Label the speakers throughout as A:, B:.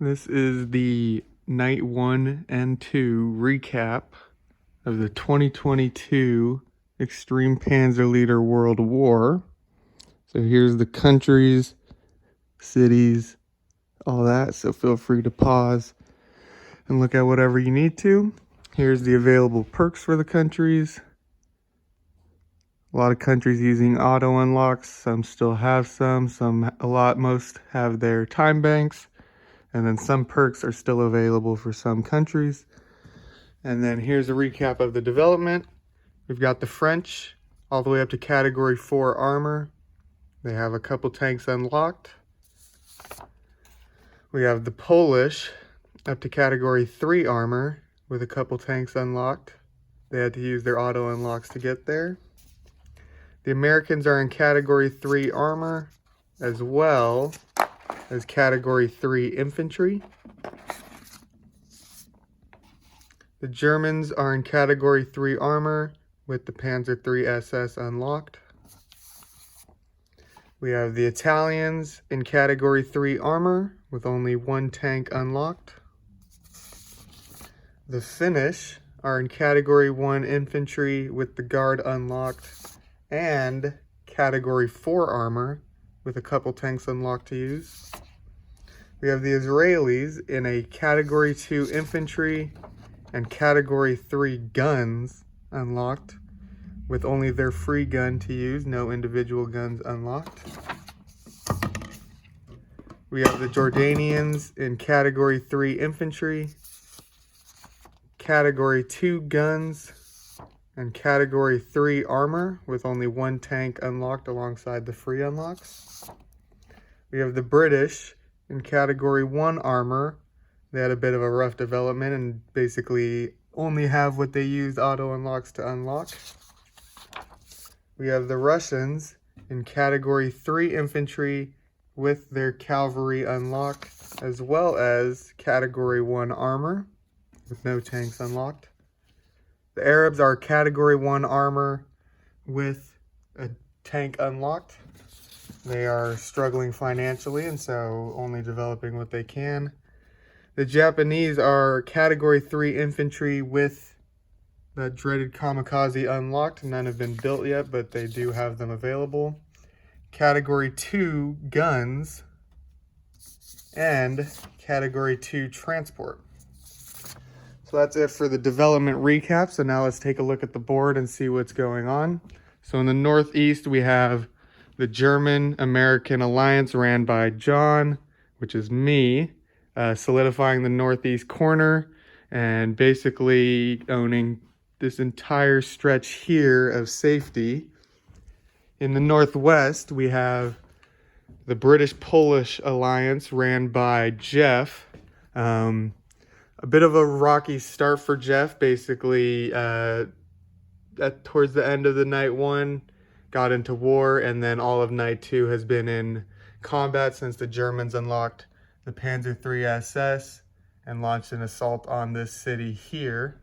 A: This is the Night 1 and 2 recap of the 2022 Extreme Panzer Leader World War. So here's the countries, cities, all that. So feel free to pause and look at whatever you need to. Here's the available perks for the countries. A lot of countries using auto unlocks. Some still have some most have their time banks. And then some perks are still available for some countries. And then here's a recap of the development. We've got the French all the way up to category 4 armor. They have a couple tanks unlocked. We have the Polish up to category 3 armor with a couple tanks unlocked. They had to use their auto unlocks to get there. The Americans are in category 3 armor as well as category 3 infantry. The Germans are in category 3 armor with the Panzer III SS unlocked. We have the Italians in category 3 armor with only one tank unlocked. The Finnish are in category 1 infantry with the guard unlocked and category 4 armor with a couple tanks unlocked to use. We have the Israelis in a category 2 infantry and category 3 guns unlocked with only their free gun to use, no individual guns unlocked. We have the Jordanians in category 3 infantry, category 2 guns, and category 3 armor with only one tank unlocked alongside the free unlocks. We have the British in category 1 armor. They had a bit of a rough development and basically only have what they used auto unlocks to unlock. We have the Russians in category 3 infantry with their cavalry unlocked, as well as category 1 armor with no tanks unlocked. The Arabs are category 1 armor with a tank unlocked. They are struggling financially and so only developing what they can. The Japanese are category 3 infantry with the dreaded kamikaze unlocked. None have been built yet, but they do have them available. Category 2 guns and category 2 transport. So that's it for the development recap. So now let's take a look at the board and see what's going on. So in the Northeast, we have the German-American alliance ran by John, which is me, solidifying the Northeast corner and basically owning this entire stretch here of safety. In the Northwest, we have the British-Polish alliance ran by Jeff. A bit of a rocky start for Jeff, basically towards the end of the Night 1, got into war, and then all of Night 2 has been in combat since the Germans unlocked the Panzer III SS and launched an assault on this city here.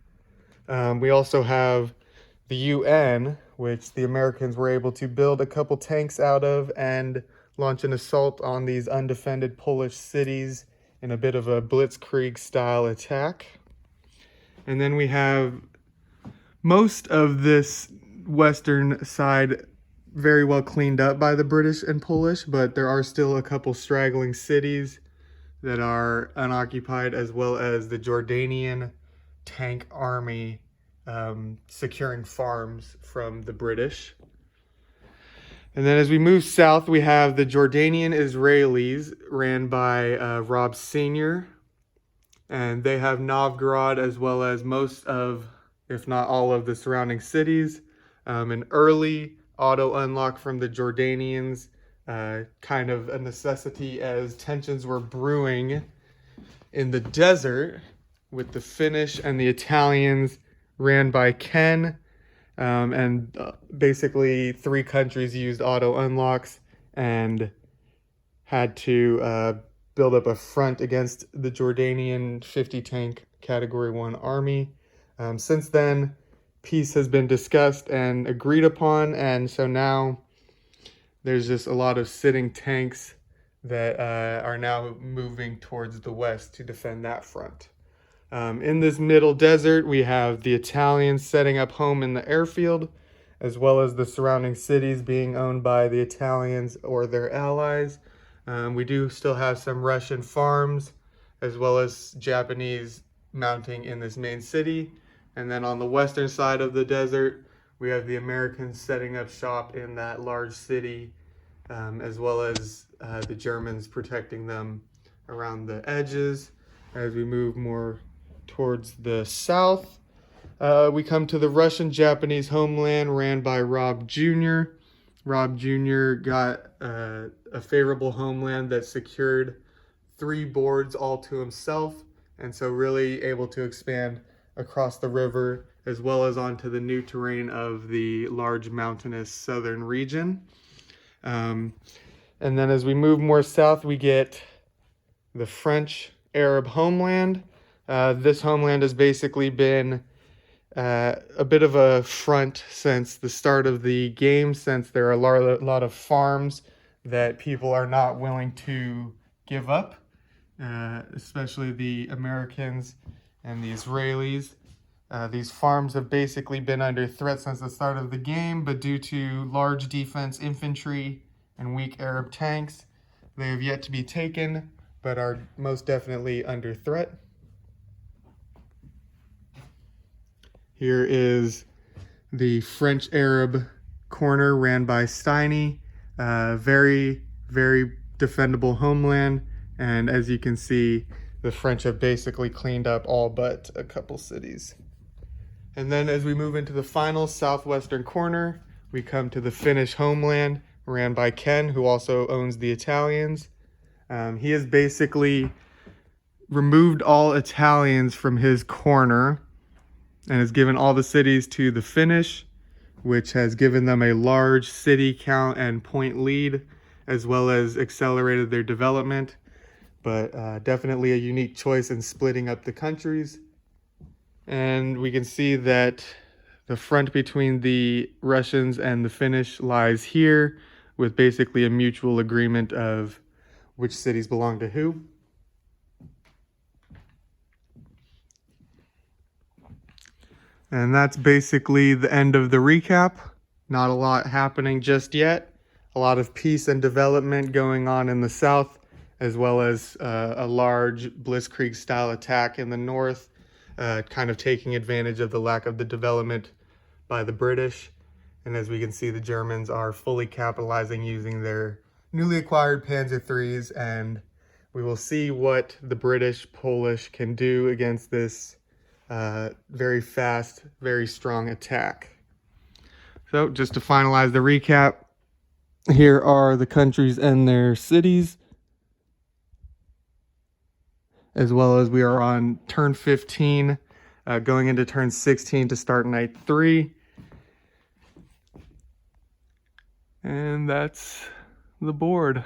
A: We also have the UN, which the Americans were able to build a couple tanks out of and launch an assault on these undefended Polish cities in a bit of a blitzkrieg style attack. And then we have most of this western side very well cleaned up by the British and Polish, but there are still a couple straggling cities that are unoccupied, as well as the Jordanian tank army securing farms from the British. And then as we move south, we have the Jordanian Israelis ran by Rob Sr. And they have Novgorod as well as most of, if not all of the surrounding cities. An early auto unlock from the Jordanians, kind of a necessity as tensions were brewing in the desert with the Finnish and the Italians ran by Ken. And basically 3 countries used auto unlocks and had to build up a front against the Jordanian 50 tank category 1 army. Since then, peace has been discussed and agreed upon, and so now there's just a lot of sitting tanks that are now moving towards the west to defend that front. In this middle desert, we have the Italians setting up home in the airfield, as well as the surrounding cities being owned by the Italians or their allies. We do still have some Russian farms, as well as Japanese mounting in this main city. And then on the western side of the desert, we have the Americans setting up shop in that large city, as well as the Germans protecting them around the edges. As we move more towards the south, we come to the Russian-Japanese homeland ran by Rob Jr. Rob Jr. got a favorable homeland that secured 3 boards all to himself, and so really able to expand across the river as well as onto the new terrain of the large mountainous southern region. And then as we move more south, we get the French Arab homeland. This homeland has basically been a bit of a front since the start of the game, since there are a lot of farms that people are not willing to give up, especially the Americans and the Israelis. These farms have basically been under threat since the start of the game, but due to large defense infantry and weak Arab tanks, they have yet to be taken, but are most definitely under threat. Here is the French-Arab corner ran by Steiny. Very, very defendable homeland. And as you can see, the French have basically cleaned up all but a couple cities. And then as we move into the final southwestern corner, we come to the Finnish homeland ran by Ken, who also owns the Italians. He has basically removed all Italians from his corner and has given all the cities to the Finnish, which has given them a large city count and point lead, as well as accelerated their development. But definitely a unique choice in splitting up the countries. And we can see that the front between the Russians and the Finnish lies here, with basically a mutual agreement of which cities belong to who. And that's basically the end of the recap. Not a lot happening just yet. A lot of peace and development going on in the south, as well as a large Blitzkrieg-style attack in the north, kind of taking advantage of the lack of the development by the British. And as we can see, the Germans are fully capitalizing using their newly acquired Panzer IIIs, and we will see what the British, Polish can do against this very fast, very strong attack. So just to finalize the recap, here are the countries and their cities, as well as we are on turn 15, going into turn 16 to start night 3. And that's the board.